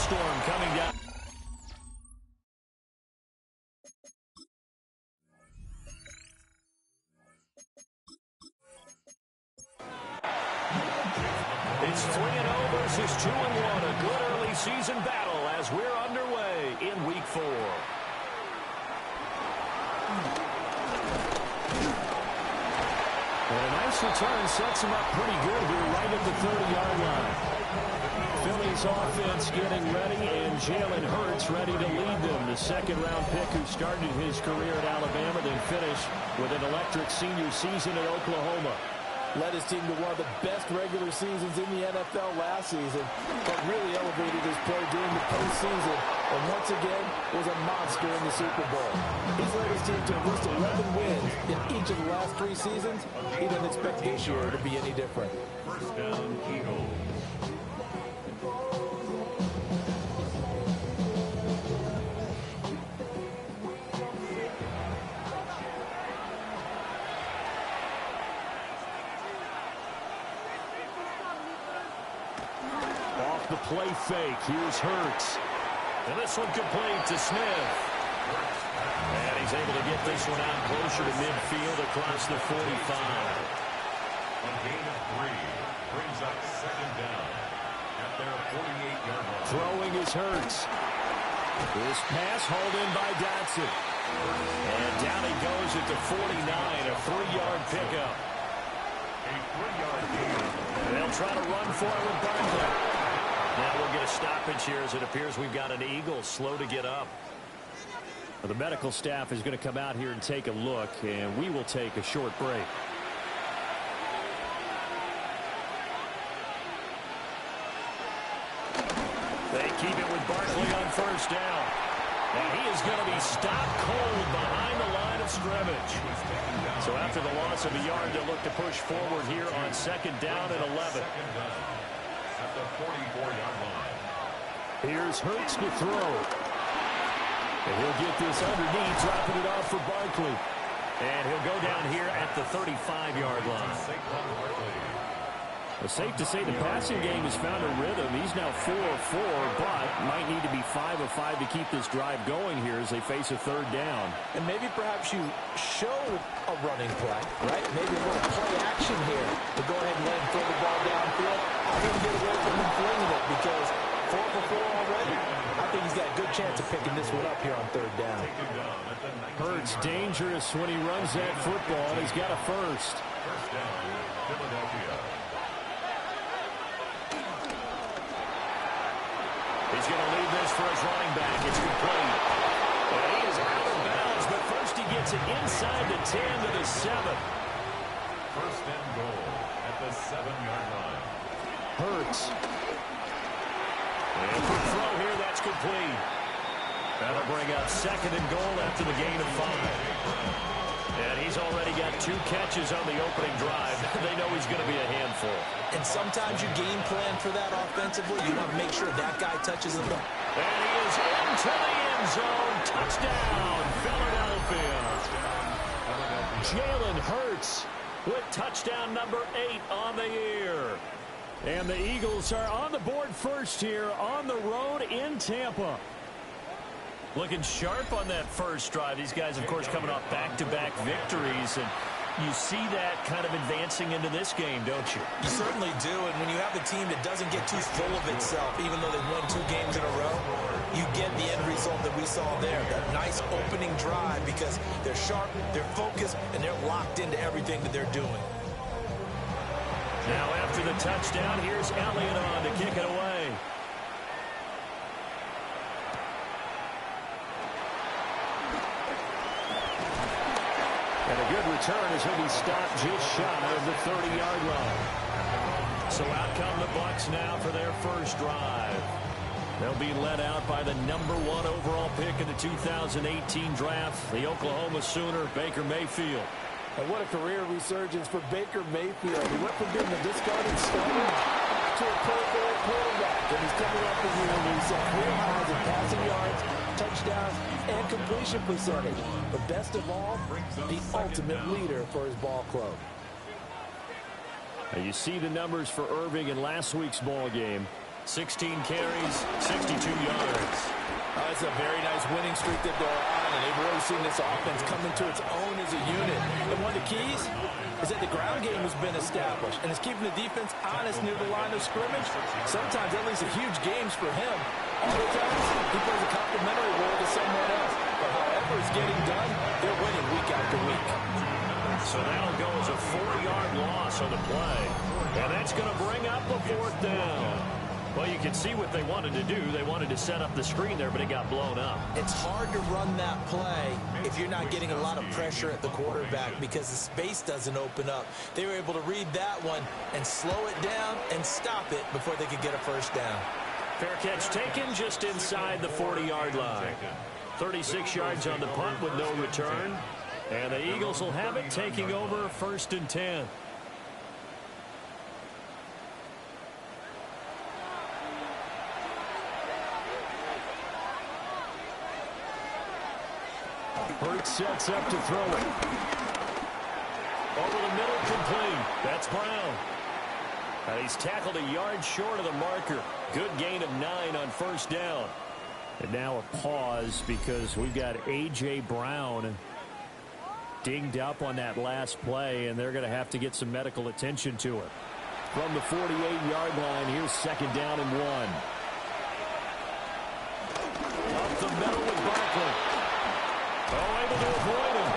thunderstorm coming down. It's 3-0 versus 2-1. A good early season battle as we're underway in Week 4. And a nice return sets him up pretty good here right at the 30-yard line. Philly's offense getting ready, and Jalen Hurts ready to lead them. The second-round pick who started his career at Alabama, then finished with an electric senior season at Oklahoma. Led his team to one of the best regular seasons in the NFL last season, but really elevated his play during the postseason, and once again was a monster in the Super Bowl. He's led his team to at least 11 wins in each of the last 3 seasons. He doesn't expect this year to be any different. First down, Eagles. The play fake. Here's Hurts. And this one complete to Smith. And he's able to get this one out closer to midfield across the 45. A gain of 3 brings up second down at their 48-yard line. Throwing is Hurts. This pass hauled in by Dotson. And down he goes at the 49, a 3-yard pickup. A 3-yard gain. They'll try to run for it with Barkley. Now we'll get a stoppage here as it appears we've got an Eagle slow to get up. Well, the medical staff is going to come out here and take a look, and we will take a short break. They keep it with Barkley on first down. And he is going to be stopped cold behind the line of scrimmage. So after the loss of a yard, they'll look to push forward here on second down and 11. At the 44-yard line. Here's Hurts to throw. And he'll get this underneath, dropping it off for Barkley. And he'll go down here at the 35-yard line. Well, safe to say the passing game has found a rhythm. He's now 4 of 4, but might need to be 5 of 5 to keep this drive going here as they face a third down. And maybe perhaps you show a running play, right? Maybe a little play action here to go ahead and let him throw the ball downfield. I wouldn't get away from him flinging it because 4 for 4 already. I think he's got a good chance of picking this one up here on third down. Hurts dangerous when he runs that football, and he's got a first. First down, Philadelphia. He's going to leave this for his running back. It's complete. And he is out of bounds, but first he gets it inside the 10 to the 7. First and goal at the 7-yard line. Hurts. And for throw here, that's complete. That'll bring up second and goal after the gain of 5. And he's already got 2 catches on the opening drive. They know he's going to be a handful. And sometimes you game plan for that offensively. You want to make sure that guy touches the ball. And he is into the end zone. Touchdown, Philadelphia. Jalen Hurts with touchdown number 8 on the year. And the Eagles are on the board first here on the road in Tampa. Looking sharp on that first drive. These guys, of course, coming off back-to-back victories. And you see that kind of advancing into this game, don't you? You certainly do. And when you have a team that doesn't get too full of itself, even though they've won 2 games in a row, you get the end result that we saw there. That nice opening drive because they're sharp, they're focused, and they're locked into everything that they're doing. Now after the touchdown, here's Elliott on to kick it away. And a good return as he'll be stopped just shy of the 30-yard line. So out come the Bucs now for their first drive. They'll be led out by the number 1 overall pick in the 2018 draft, the Oklahoma Sooner, Baker Mayfield. And what a career resurgence for Baker Mayfield. He went from being the discarded starter to a Pro Bowl quarterback. And he's coming up the year where he set career highs in passing yards, touchdowns, and completion percentage. But best of all, the ultimate leader for his ball club. Now you see the numbers for Irving in last week's ball game. 16 carries, 62 yards. It's a very nice winning streak that they're on, and they've really seen this offense come into its own as a unit. And one of the keys is that the ground game has been established, and it's keeping the defense honest near the line of scrimmage. Sometimes that leads to huge games for him. Other times, he plays a complementary role to someone else. But however it's getting done, they're winning week after week. So that'll go as a 4-yard loss on the play. And that's going to bring up a 4th down. Well, you can see what they wanted to do. They wanted to set up the screen there, but it got blown up. It's hard to run that play if you're not getting a lot of pressure at the quarterback because the space doesn't open up. They were able to read that one and slow it down and stop it before they could get a 1st down. Fair catch taken just inside the 40-yard line. 36 yards on the punt with no return. And the Eagles will have it, taking over 1st and 10. Hurts sets up to throw it. Over the middle, complete. That's Brown. And he's tackled a yard short of the marker. Good gain of 9 on 1st down. And now a pause because we've got A.J. Brown dinged up on that last play, and they're going to have to get some medical attention to it. From the 48-yard line, here's 2nd down and 1. Up the middle with Barkley. Oh, able to avoid him.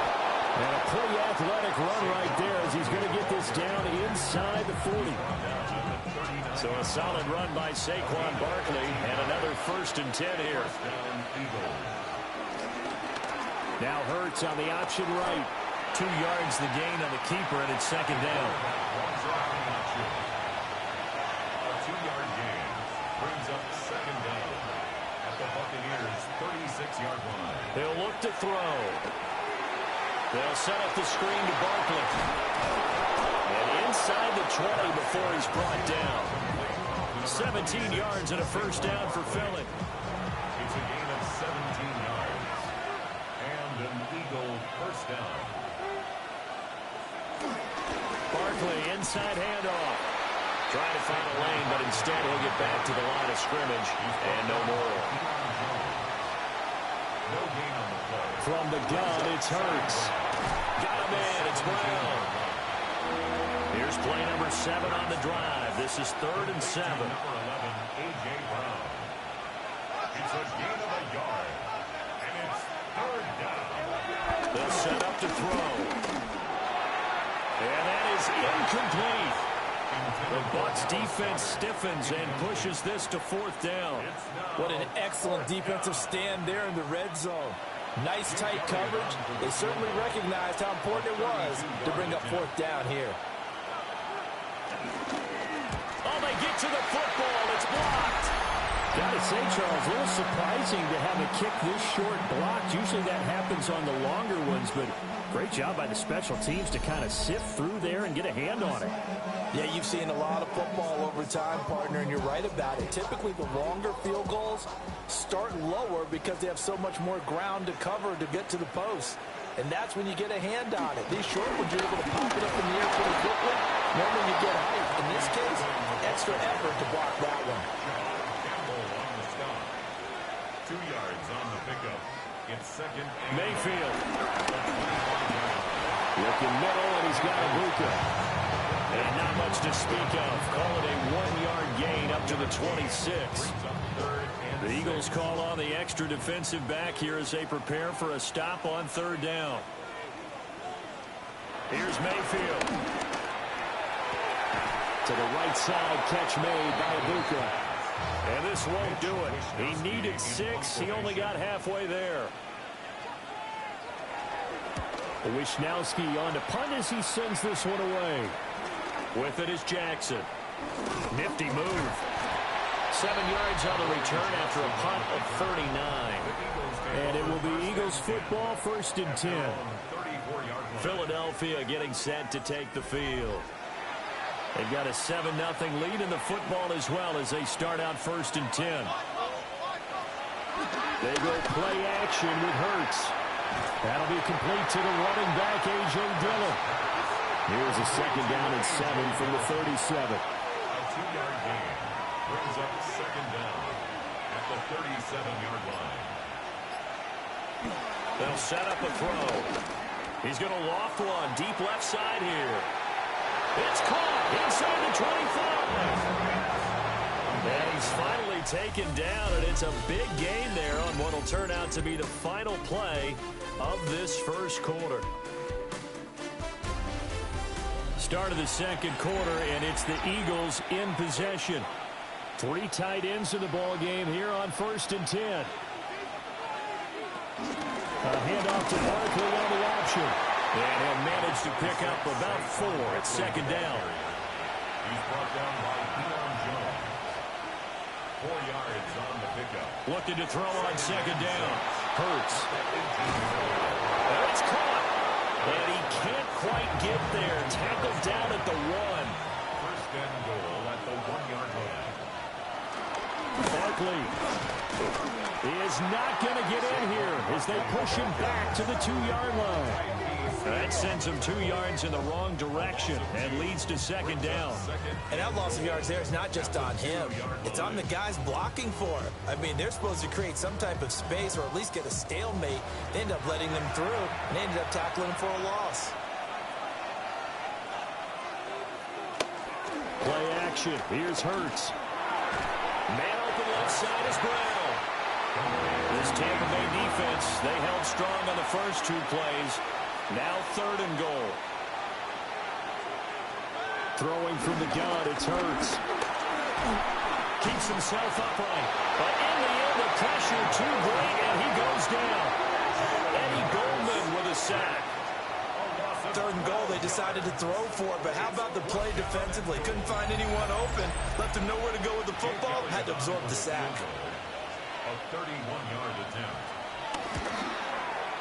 And a pretty athletic run right there as he's going to get this down inside the 40. So a solid run by Saquon Barkley and another 1st and 10 here. Now Hurts on the option right. 2 yards the gain on the keeper, and it's 2nd down. A 2-yard gain brings up 2nd down at the Buccaneers' 36-yard line. They'll look to throw. They'll set up the screen to Barkley. And inside the 20 before he's brought down. 17 yards and a 1st down for Philly. It's a gain of 17 yards. And an Eagle 1st down. Barkley inside handoff. Trying to find a lane, but instead he'll get back to the line of scrimmage. And no more. No gain on the play. From the gun, it's Hurts. Got a man, it's Brown. Here's play number 7 on the drive. This is 3rd and 7. Number 11, A.J. Brown. It's a gain of a yard. And it's 3rd down. They'll set up to throw. And that is incomplete. The Bucs defense stiffens and pushes this to 4th down. What an excellent defensive stand there in the red zone. Nice tight coverage. They certainly recognized how important it was to bring up 4th down here. Oh, they get to the football. It's blocked. Gotta say, Charles, a little surprising to have a kick this short blocked. Usually that happens on the longer ones, but great job by the special teams to kind of sift through there and get a hand on it. Yeah, you've seen a lot of football over time, partner, and you're right about it. Typically, the longer field goals start lower because they have so much more ground to cover to get to the post. And that's when you get a hand on it. These short ones, you're able to pop it up in the air pretty quickly. Normally, you get height. In this case, extra effort to block that one. Campbell on the stop. 2 yards on the pickup. It's 2nd and Mayfield. Looking middle, and he's got Ibuka. And not much to speak of. Call it a 1-yard gain up to the 26. The Eagles call on the extra defensive back here as they prepare for a stop on 3rd down. Here's Mayfield. To the right side, catch made by Ibuka. And this won't do it. He needed 6. He only got halfway there. Wishnowski on to punt as he sends this one away. With it is Jackson. Nifty move. 7 yards on the return after a punt of 39. And it will be Eagles football, 1st and 10. Philadelphia getting set to take the field. They've got a 7-0 lead in the football as well as they start out 1st and 10. They go play action with Hurts. That'll be complete to the running back, A.J. Dillon. Here's a 2nd down and 7 from the 37. A 2-yard gain. brings up second down at the 37-yard line. They'll set up a throw. He's going to loft one deep left side here. It's caught inside the 25. And he's finally taken down, and it's a big gain there on what will turn out to be the final play of this first quarter. Start of the second quarter, and it's the Eagles in possession. 3 tight ends in the ball game here on 1st and 10. A handoff to Barkley on the option. And he'll manage to pick up about 4 at second down. He's brought down by Deion Jones. 4 yards on the pickup. Looking to throw on second down. Hurts. And it's caught. And he can't quite get there. Tackled down at the 1. First and goal at the 1-yard line. Barkley is not going to get in here as they push him back to the 2-yard line. That sends him 2 yards in the wrong direction and leads to second down. And that loss of yards there is not just on him. It's on the guys blocking for him. I mean, they're supposed to create some type of space or at least get a stalemate. They end up letting them through, and they ended up tackling him for a loss. Play action. Here's Hurts. Man open left side is Brown. This Tampa Bay defense, they held strong on the first 2 plays. Now 3rd and goal. Throwing from the gun, it's Hurts. Keeps himself upright. But in the end, the pressure too great, and he goes down. Eddie Goldman with a sack. 3rd and goal, they decided to throw for it, but how about the play defensively? Couldn't find anyone open. Left him nowhere to go with the football. Had to absorb the sack. A 31-yard attempt.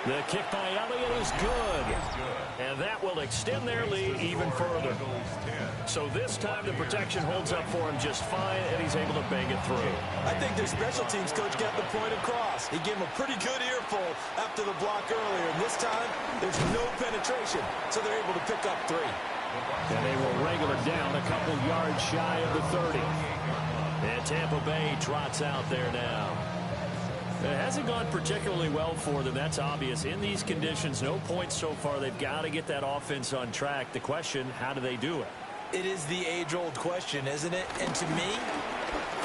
The kick by Elliott is good. And that will extend their lead even further. So this time the protection holds up for him just fine, and he's able to bang it through. I think their special teams coach got the point across. He gave him a pretty good earful after the block earlier. And this time, there's no penetration, so they're able to pick up 3. And they will wrangle it down a couple yards shy of the 30. And Tampa Bay trots out there now. It hasn't gone particularly well for them. That's obvious. In these conditions, no points so far. They've got to get that offense on track. The question, how do they do it? It is the age-old question, isn't it? And to me,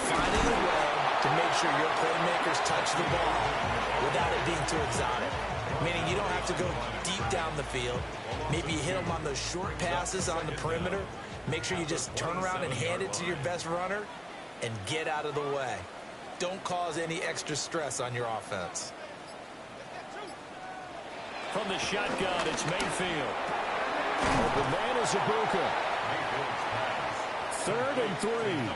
finding a way to make sure your playmakers touch the ball without it being too exotic. Meaning you don't have to go deep down the field. Maybe you hit them on those short passes on the perimeter. Make sure you just turn around and hand it to your best runner and get out of the way. Don't cause any extra stress on your offense. From the shotgun, it's Mayfield. Open man is Ibuka. 3rd and 3. Number 9,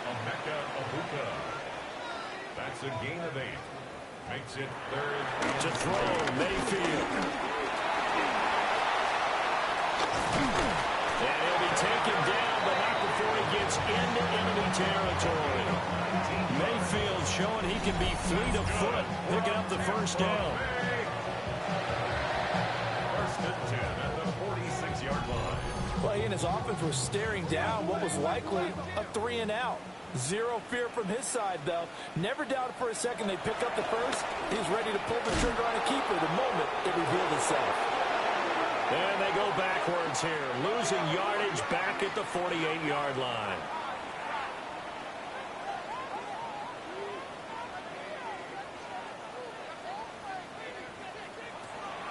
Emeka Egbuka. That's a gain of 8. Makes it 3rd and To throw, Mayfield. And he'll be taken down, but not before he gets into enemy territory. Mayfield showing he can be fleet of foot, picking up the first down. 1st and 10 at the 46-yard line. Well, he and his offense were staring down what was likely a 3-and-out. Zero fear from his side, though. Never doubted for a second they'd pick up the first. He's ready to pull the trigger on a keeper the moment it revealed itself. And they go backwards here, losing yardage back at the 48-yard line.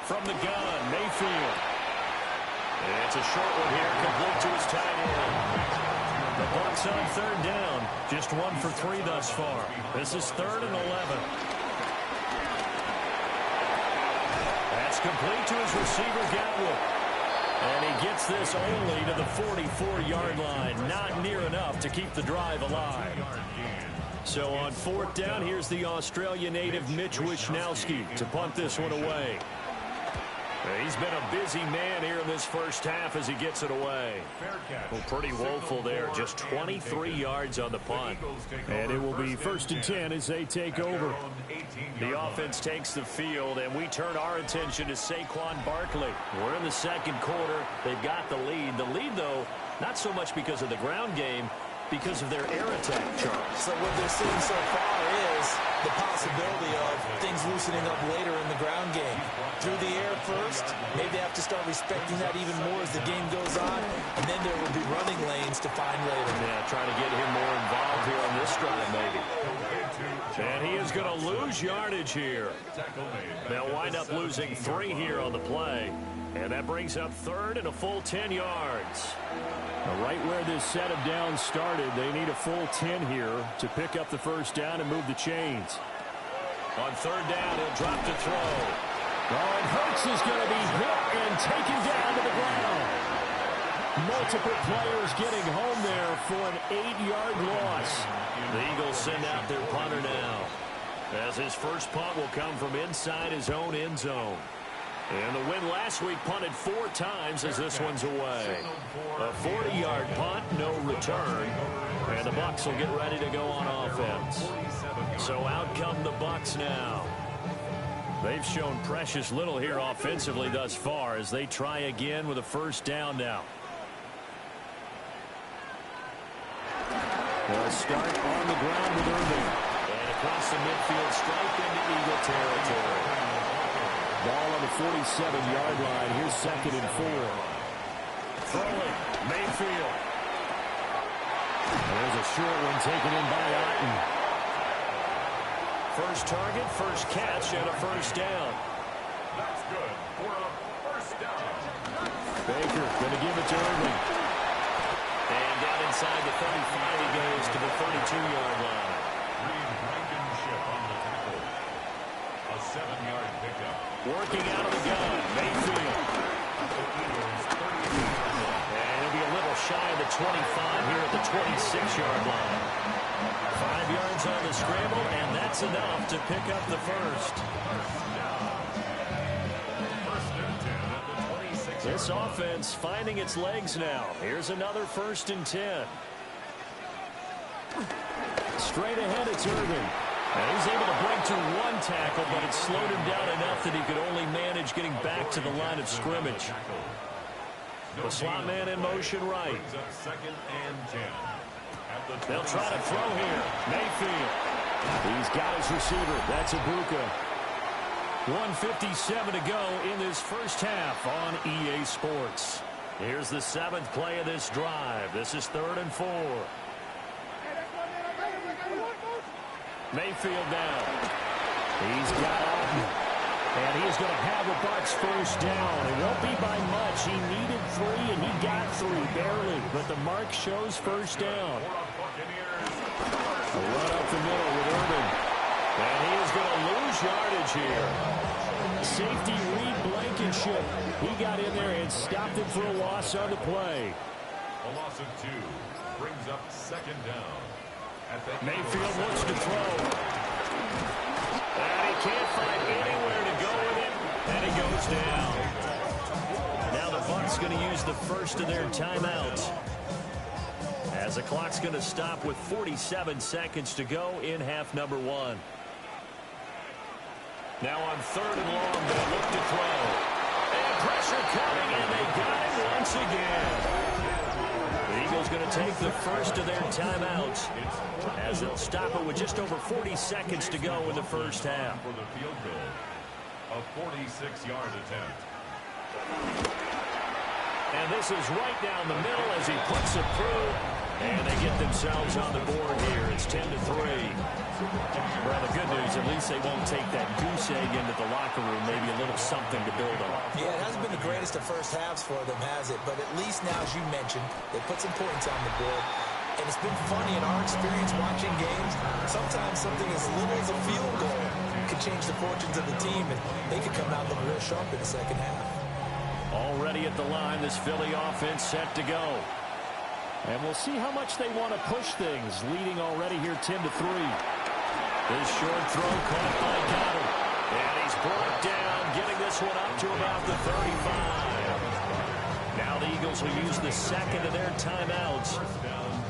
From the gun, Mayfield. And it's a short one here, complete to his tight end. The Bucs on 3rd down, just 1 for 3 thus far. This is 3rd and 11. That's complete to his receiver, Gatwood. And he gets this only to the 44-yard line. Not near enough to keep the drive alive. So on 4th down, here's the Australia native Mitch Wishnowsky to punt this one away. He's been a busy man here in this first half as he gets it away. Well, pretty woeful there. Just 23 yards on the punt. And it will be 1st and 10 as they take over. The offense takes the field, and we turn our attention to Saquon Barkley. We're in the second quarter. They've got the lead. The lead, though, not so much because of the ground game, because of their air attack, Charles. So what they're seeing so far is the possibility of things loosening up later in the ground game. Through the air first, maybe they have to start respecting that even more as the game goes on, and then there will be running lanes to find later. Yeah, trying to get him more involved here on this drive, maybe. And he is going to lose yardage here. They'll wind up losing 3 here on the play. And that brings up third and a full 10 yards. Right where this set of downs started, they need a full 10 here to pick up the first down and move the chains. On third down, he'll drop to throw. Oh, and Hurts is going to be hit and taken down to the ground. Multiple players getting home there for an 8-yard loss. The Eagles send out their punter now, as his first punt will come from inside his own end zone. And the win last week punted 4 times as this one's away. A 40-yard punt, no return. And the Bucs will get ready to go on offense. So out come the Bucs now. They've shown precious little here offensively thus far as they try again with a first down now. They'll start on the ground with Irving. And across the midfield stripe into Eagle territory. Ball on the 47-yard line. Here's 2nd and 4. Throwing, Mayfield. There's a short one taken in by Otten. First target, first catch, and a first down. That's good for a first down. Baker going to give it to Irving. And down inside the 35, he goes to the 32-yard line. Reed Blankenship on the tackle. A 7-yard pickup. Working out of the gun, Mayfield. And he'll be a little shy of the 25 here at the 26-yard line. 5 yards on the scramble, and that's enough to pick up the first. This offense finding its legs now. Here's another 1st and 10. Straight ahead, it's Irving. And he's able to break through 1 tackle, but it slowed him down enough that he could only manage getting back to the line of scrimmage. The slot man in motion right. They'll try to throw here. Mayfield. He's got his receiver. That's Ibuka. 1:57 to go in this first half on EA Sports. Here's the 7th play of this drive. This is 3rd and 4. Mayfield down. He's got Otten. And he's going to have the Bucs first down. It won't be by much. He needed 3, and he got 3, barely. But the mark shows first down. A run up the middle with Irving. And he is going to lose yardage here. Safety Reed Blankenship. He got in there and stopped him for a loss on the play. A loss of 2 brings up 2nd down. Mayfield wants to throw. And he can't find anywhere to go with it. And he goes down. Now the Bucs going to use the first of their timeouts, as the clock's going to stop with 47 seconds to go in half number 1. Now on 3rd and long, they'll look to throw. And pressure coming, and they got him once again. The Eagles going to take the first of their timeouts, as they'll stop it with just over 40 seconds to go in the first half. For the field goal, a 46-yard attempt. And this is right down the middle as he puts it through. And they get themselves on the board here. It's 10-3. Well, the good news, at least they won't take that goose egg into the locker room. Maybe a little something to build on. Yeah, it hasn't been the greatest of first halves for them, has it? But at least now, as you mentioned, they put some points on the board. And it's been funny in our experience watching games. Sometimes something as little as a field goal could change the fortunes of the team, and they could come out looking real sharp in the second half. Already at the line, this Philly offense set to go. And we'll see how much they want to push things, leading already here 10-3. This short throw caught by Goddard. And he's brought down, getting this one up to about the 35. Now the Eagles will use the second of their timeouts,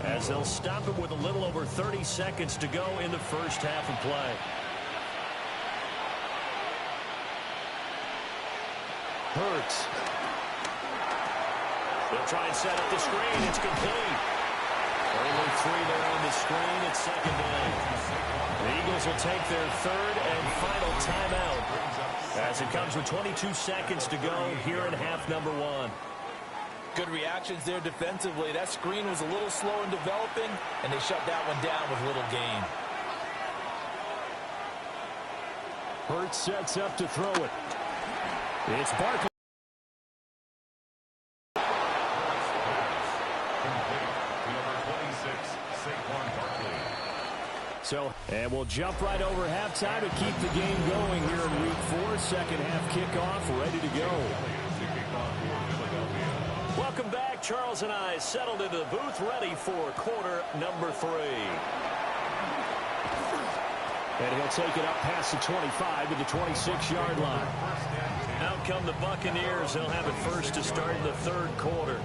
as they'll stop it with a little over 30 seconds to go in the first half of play. Hurts. They'll try and set up the screen. It's complete. Only 3 there on the screen. It's second down. The Eagles will take their third and final timeout as it comes with 22 seconds to go here in half number 1. Good reactions there defensively. That screen was a little slow in developing, and they shut that one down with little gain. Hurts sets up to throw it. It's Barkley. So, and we'll jump right over halftime to keep the game going here in week 4. Second half kickoff, ready to go. Welcome back. Charles and I settled into the booth, ready for quarter number 3. And he'll take it up past the 25 to the 26-yard line. Out come the Buccaneers. They'll have it first to start in the third quarter.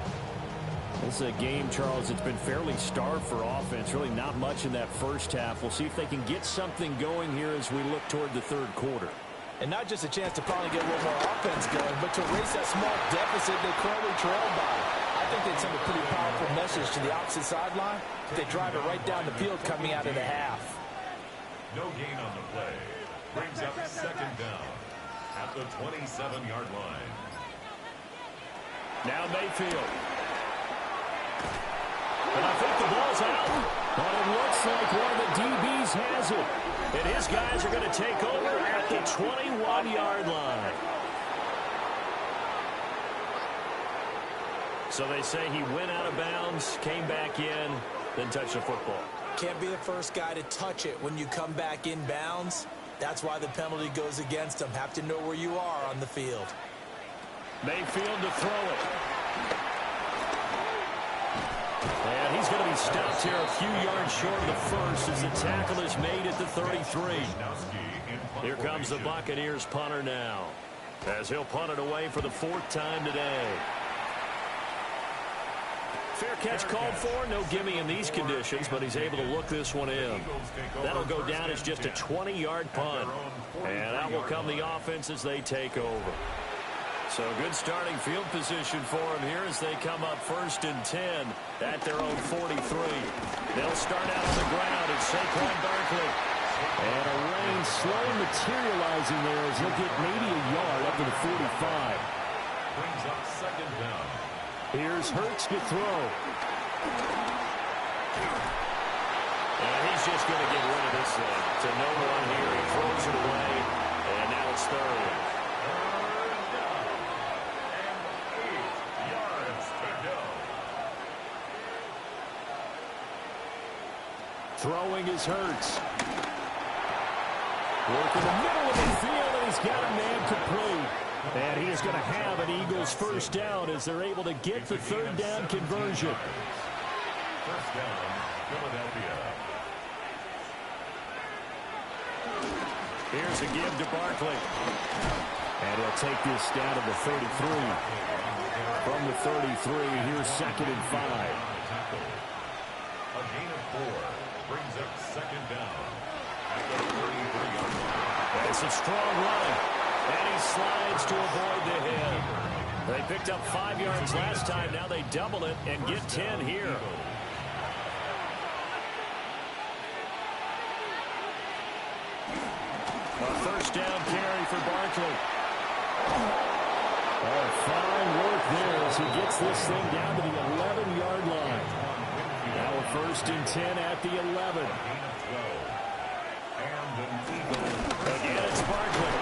This is a game, Charles, that's been fairly starved for offense. Really not much in that first half. We'll see if they can get something going here as we look toward the third quarter. And not just a chance to finally get a little more offense going, but to erase that small deficit they currently trailed by. I think they'd send a pretty powerful message to the opposite sideline. They drive it right down the field coming out of the half. No gain on the play. Brings up second down at the 27-yard line. Now Mayfield. And I think the ball's out. But it looks like one of the DBs has it. And his guys are going to take over at the 21-yard line. So they say he went out of bounds, came back in, then touched the football. Can't be the first guy to touch it when you come back in bounds. That's why the penalty goes against him. Have to know where you are on the field. Mayfield to throw it. And he's going to be stopped here a few yards short of the first as the tackle is made at the 33. Here comes the Buccaneers punter now, as he'll punt it away for the 4th time today. Fair catch called for. No gimme in these conditions, but he's able to look this one in. That'll go down as just a 20-yard punt. And out will come the offense as they take over. So good starting field position for them here as they come up 1st and 10 at their own 43. They'll start out on the ground. It's Saquon Barkley. And a rain slow materializing there as he'll get maybe a yard up to the 45. Brings up second down. Here's Hurts to throw. And he's just going to get rid of this one. To no one here. He throws it away. And now it's 3rd. Throwing is Hurts. Work in the middle of the field, and he's got a man complete. And he is going to have an Eagles first down as they're able to get the 3rd down conversion. First down, Philadelphia. Here's a give to Barkley. And he'll take this down to the 33. From the 33, here's 2nd and 5. A gain of 4. Brings up second down at the 33-yard line. It's a strong run, and he slides to avoid the hit. They picked up 5 yards last time. Now they double it and get 10 here. A first down carry for Barkley. Oh, fine work there as he gets this thing down to the 11-yard line. Now a 1st and 10 at the 11. Again, it's Barkley.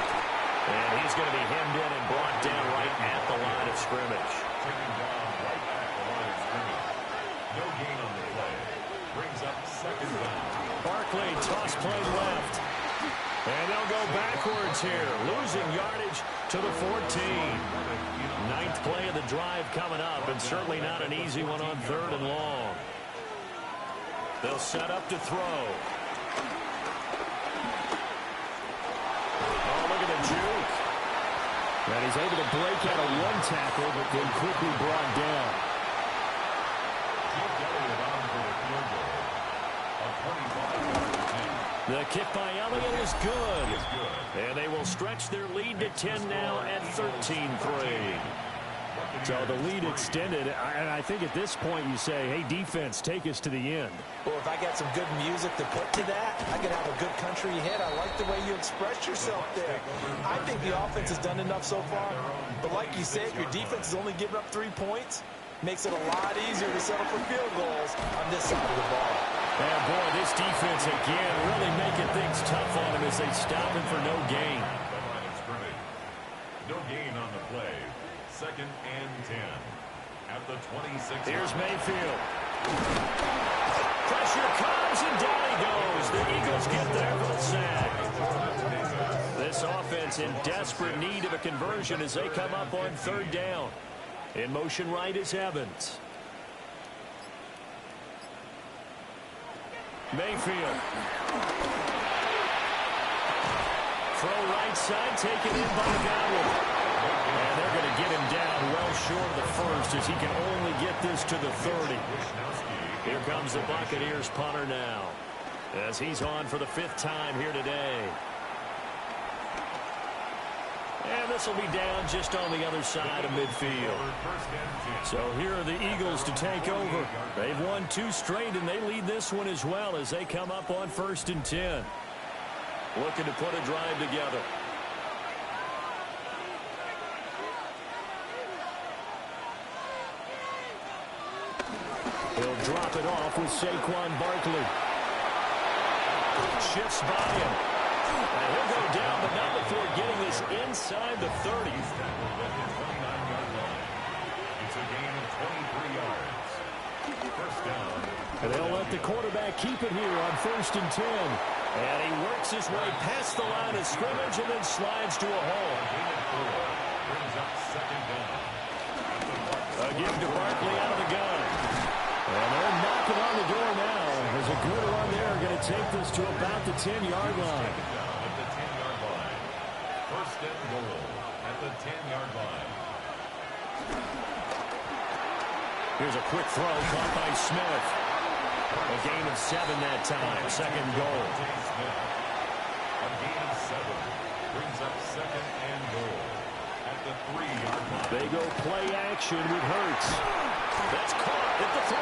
And he's going to be hemmed in and brought down right at the line of scrimmage. Taken down right at the line of scrimmage. No gain on the play. Brings up second down. Barkley, toss play left. And they'll go backwards here, losing yardage to the 14. 9th play of the drive coming up, and certainly not an easy one on 3rd and long. They'll set up to throw. Oh, look at the juke. And he's able to break out of one tackle, but then quickly brought down. The kick by Elliott is good. And they will stretch their lead to 10 now at 13-3. So the lead extended, and I think at this point you say, hey, defense, take us to the end. Well, if I got some good music to put to that, I could have a good country hit. I like the way you express yourself there. I think the offense has done enough so far. But like you said, your defense has only given up 3 points. Makes it a lot easier to settle for field goals on this side of the ball. And boy, this defense again really making things tough on him as they stop him for no gain. No gain on the play. 2nd and 10 at the 26. Here's Mayfield. Pressure comes, and down he goes. The Eagles get there for the sack. This offense in desperate need of a conversion as they come up on 3rd down. In motion right is Evans. Mayfield. Throw right side, taken in by Godwin. And they're going to get him down well short of the first as he can only get this to the 30. Here comes the Buccaneers punter now as he's on for the 5th time here today. And this will be down just on the other side of midfield. So here are the Eagles to take over. They've won 2 straight, and they lead this one as well as they come up on 1st and 10. Looking to put a drive together. He'll drop it off with Saquon Barkley. Shifts by him. And he'll go down, but not before getting this inside the 30. It's a gain of 23 yards. 1st down. And they'll let the quarterback keep it here on 1st and 10. And he works his way past the line of scrimmage and then slides to a hole. Brings up 2nd down. A give to Barkley out of the gun. And they're knocking on the door now. There's a good run there. Going to take this to about the 10-yard line. At the 10-yard line. 1st and goal at the 10-yard line. Here's a quick throw caught by Smith. A gain of 7 that time. 2nd goal. A gain of 7 brings up 2nd and goal at the 3-yard line. They go play action with Hurts. That's caught at the 3.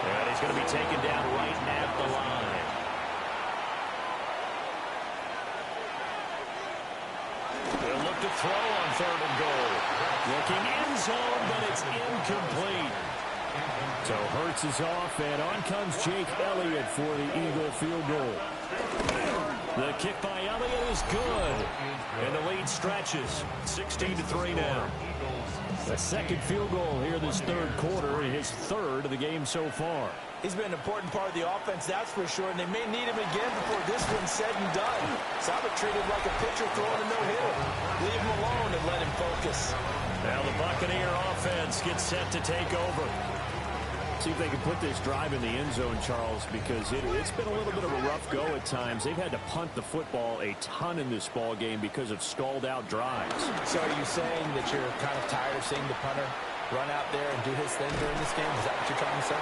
And he's going to be taken down right at the line. They'll look to throw on 3rd and goal. Looking end zone, but it's incomplete. So Hurts is off, and on comes Jake Elliott for the Eagle field goal. The kick by Elliott is good. And the lead stretches. 16-3 now. The 2nd field goal here this 3rd quarter, his 3rd of the game so far. He's been an important part of the offense, that's for sure, and they may need him again before this one's said and done. So I would treat him like a pitcher throwing a no-hitter. Leave him alone and let him focus. Now the Buccaneer offense gets set to take over. See if they can put this drive in the end zone, Charles, because it's been a little bit of a rough go at times. They've had to punt the football a ton in this ball game because of stalled-out drives. So are you saying that you're kind of tired of seeing the punter run out there and do his thing during this game? Is that what you're trying to say?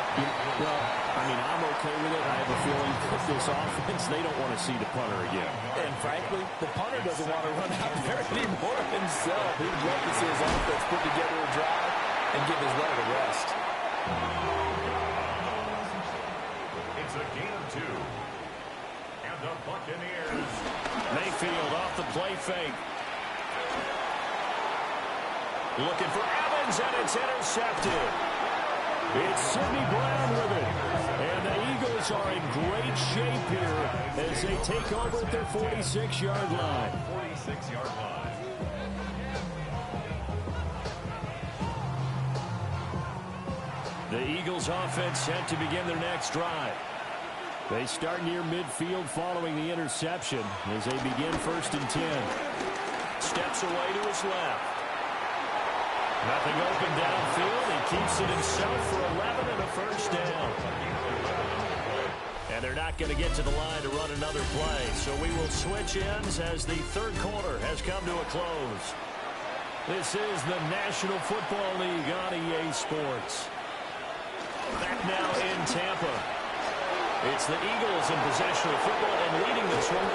Well, I mean, I'm okay with it. I have a feeling that this offense, they don't want to see the punter again. And frankly, the punter doesn't want to run out there anymore himself. He'd love to see his offense put together a drive and give his leg a rest. It's a gain of 2. And the Buccaneers. Mayfield off the play fake. Looking for Evans, and it's intercepted. It's Sidney Brown with it. And the Eagles are in great shape here as they take over at their 46-yard line. 46-yard line. The Eagles offense set to begin their next drive. They start near midfield following the interception as they begin 1st and 10. Steps away to his left. Nothing open downfield. He keeps it himself for 11 and a 1st down. And they're not going to get to the line to run another play. So we will switch ends as the 3rd quarter has come to a close. This is the National Football League on EA Sports. Back now in Tampa. It's the Eagles in possession of football and leading this one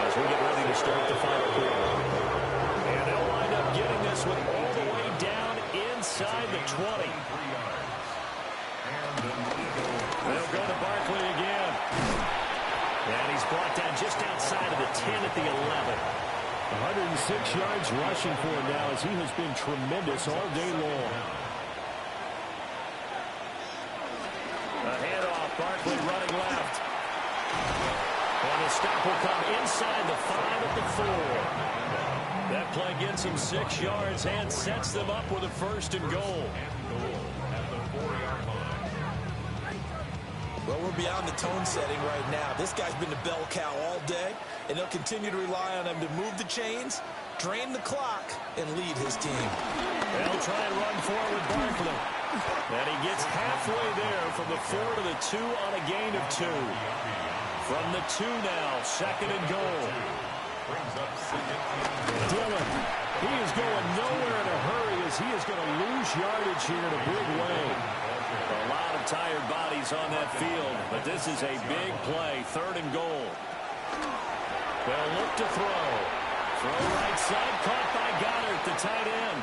as we get ready to start the final quarter. And they'll wind up getting this one all the way down 20. They'll go to Barkley again. And he's brought down just outside of the 10 at the 11. 106 yards rushing for him now as he has been tremendous all day long. A handoff, Barkley running left. And the stop will come inside the 5 at the 4. That play gets him 6 yards and sets them up with a 1st and goal. Well, we're beyond the tone setting right now. This guy's been the bell cow all day, and they'll continue to rely on him to move the chains, drain the clock, and lead his team. They'll try and run forward Barkley. And he gets halfway there from the 4 to the 2 on a gain of 2. From the 2 now, 2nd and goal. Dillon, he is going nowhere in a hurry as he is going to lose yardage here in a big way. A lot of tired bodies on that field, but this is a big play, 3rd and goal. They'll look to throw. Throw right side, caught by Goddard, the tight end.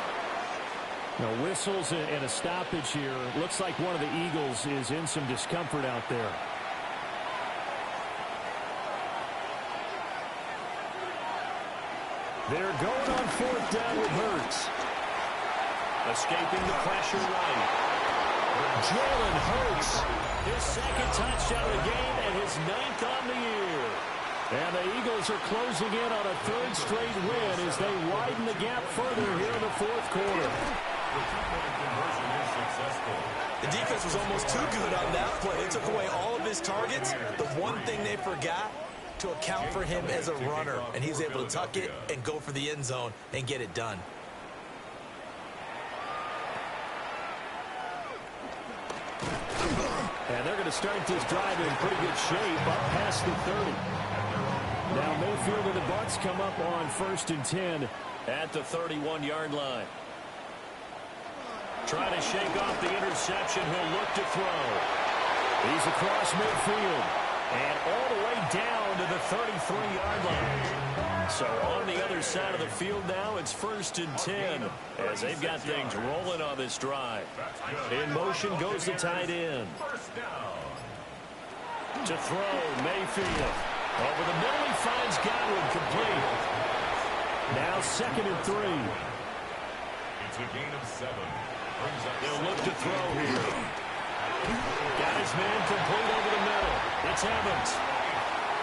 Now whistles and a stoppage here. Looks like one of the Eagles is in some discomfort out there. They're going on 4th down with Hurts. Escaping the pressure right. Jalen Hurts, his 2nd touchdown of the game and his 9th on the year. And the Eagles are closing in on a 3rd straight win as they widen the gap further here in the 4th quarter. The defense was almost too good on that play. They took away all of his targets. The one thing they forgot, to account for him as a runner. And he's able to tuck it and go for the end zone and get it done. And they're going to start this drive in pretty good shape up past the 30. Now Mayfield and the Bucs come up on 1st and 10 at the 31-yard line. Trying to shake off the interception. He'll look to throw. He's across midfield. And all the way down to the 33-yard line. So on the other side of the field now, it's 1st and 10 as they've got things rolling on this drive. In motion goes the tight end. To throw, Mayfield. Over the middle, he finds Godwin complete. Now 2nd and 3. It's a gain of 7. They'll look to throw here. Got his man complete over the middle. It's Evans.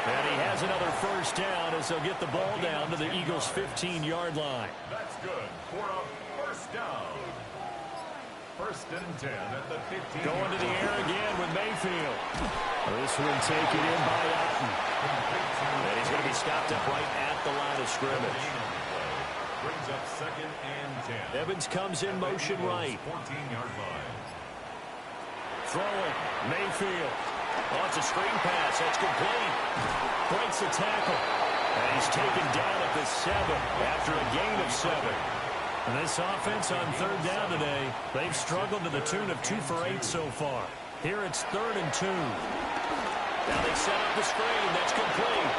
And he has another 1st down as they'll get the ball down to the Eagles' 15-yard line. That's good for a 1st down. 1st and 10 at the 15. Going to the air again with Mayfield. This one taken in by Otten. And he's going to be stopped up right at the line of scrimmage. Brings up 2nd and 10. Evans comes in motion right. 14-yard line. Throwing, Mayfield. Oh, it's a screen pass. That's complete. Breaks the tackle. And he's taken down at the 7 after a gain of 7. And this offense on 3rd down today, they've struggled to the tune of 2 for 8 so far. Here it's 3rd and 2. Now they set up the screen. That's complete.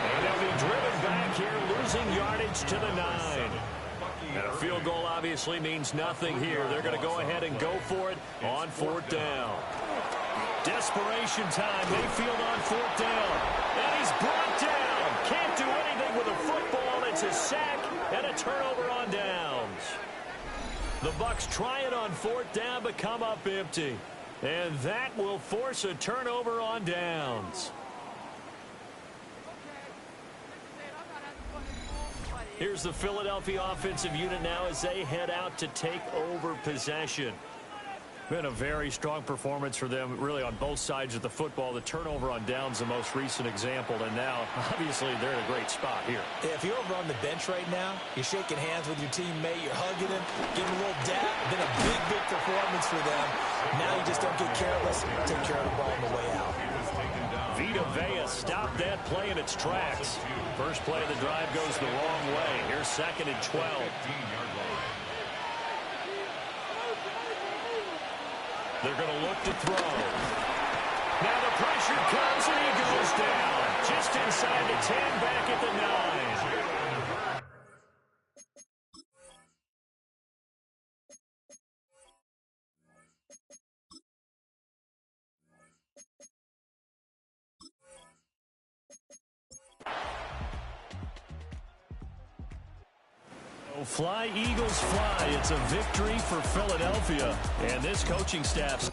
And they'll be driven back here, losing yardage to the 9. And a field goal obviously means nothing here. They're going to go ahead and go for it on 4th down. Desperation time. Mayfield on 4th down. And he's brought down. Can't do anything with a football. It's a sack and a turnover on downs. The Bucs try it on 4th down but come up empty. And that will force a turnover on downs. Here's the Philadelphia offensive unit now as they head out to take over possession. Been a very strong performance for them, really, on both sides of the football. The turnover on downs, the most recent example, and now, obviously, they're in a great spot here. Yeah, if you're over on the bench right now, you're shaking hands with your teammate, you're hugging him, giving a little dap. Been a big, big performance for them. Now you just don't get careless, take care of the ball on the way out. Vita Vea stopped that play in its tracks. First play of the drive goes the wrong way. Here's 2nd and 12. They're going to look to throw. Now the pressure comes and he goes down. Just inside the 10, back at the 9. Fly, Eagles, fly. It's a victory for Philadelphia. And this coaching staff's